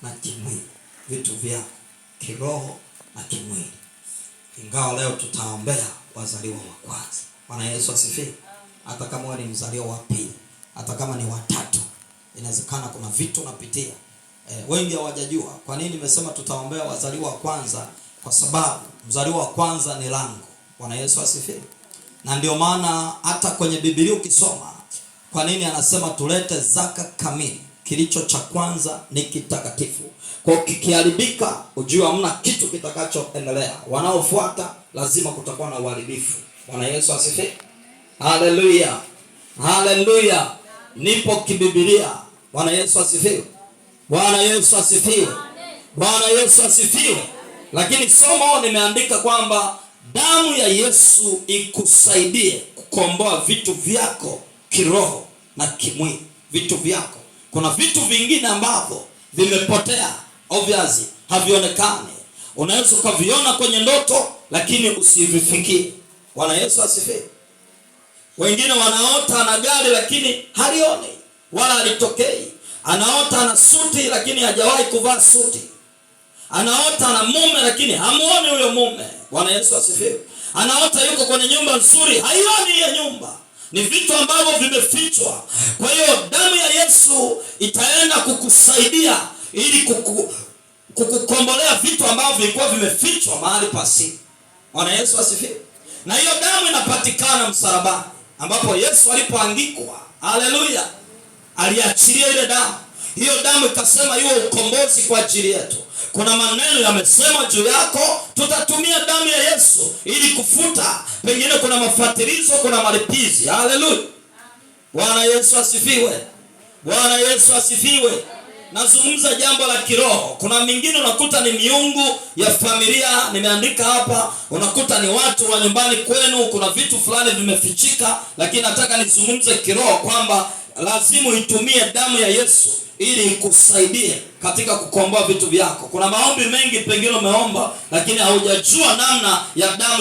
na kimwili, vitu vyako kiroho na kimwili. Ingawa leo tutaombea wazaliwa wa kwanza. Bwana Yesu asifiwe. Hata kama wewe ni mzaliwa wa pili, hata kama ni watatu, inawezekana kuna vitu unapitia. Wengi hawajajua kwa nini nimesema tutaombea wazaliwa wa kwanza, kwa sababu mzaliwa wa kwanza ni lango. Bwana Yesu asifiwe. Na ndio maana hata kwenye Biblia ukisoma, kwa nini anasema tulete zaka kamili? Kilicho cha kwanza ni kitakatifu. Kwa kikiharibika, ujue hamna kitu kitakachoendelea. Wanaofuata lazima kutakuwa na uharibifu. Bwana Yesu asifiwe. Haleluya. Haleluya. Nipo kibibilia. Bwana Yesu asifiwe. Bwana Yesu asifiwe. Bwana Yesu asifiwe. Lakini somo nimeandika kwamba damu ya Yesu ikusaidie kukomboa vitu vyako kiroho na kimwili. Vitu vyako. Kuna vitu vingine ambavyo vimepotea, obviously havionekani. Unaweza ukaviona kwenye ndoto lakini usivifikie. Bwana Yesu asifiwe. Wengine wanaota ana gari lakini halioni wala halitokei. Anaota ana suti lakini hajawahi kuvaa suti. Anaota ana mume lakini hamuoni huyo mume. Bwana Yesu asifiwe. Anaota yuko kwenye nyumba nzuri, haioni hiyo nyumba. Ni vitu ambavyo vimefichwa. Kwa hiyo damu ya Yesu itaenda kukusaidia ili kukukombolea vitu ambavyo vilikuwa vimefichwa mahali pasi. Bwana Yesu asifiwe. Na hiyo damu inapatikana msalabani, ambapo Yesu alipoangikwa, haleluya, aliachilia ile damu. Hiyo damu ikasema iwe ukombozi kwa ajili yetu. Kuna maneno yamesema juu yako, tutatumia damu ya Yesu ili kufuta. Pengine kuna mafatirizo, kuna malipizi. Haleluya. Bwana Yesu asifiwe. Bwana Yesu asifiwe. Nazungumza jambo la kiroho. Kuna mingine unakuta ni miungu ya familia, nimeandika hapa. Unakuta ni watu wa nyumbani kwenu, kuna vitu fulani vimefichika, lakini nataka nizungumze kiroho kwamba lazima uitumie damu ya Yesu ili ikusaidie katika kukomboa vitu vyako. Kuna maombi mengi pengine umeomba lakini haujajua namna ya damu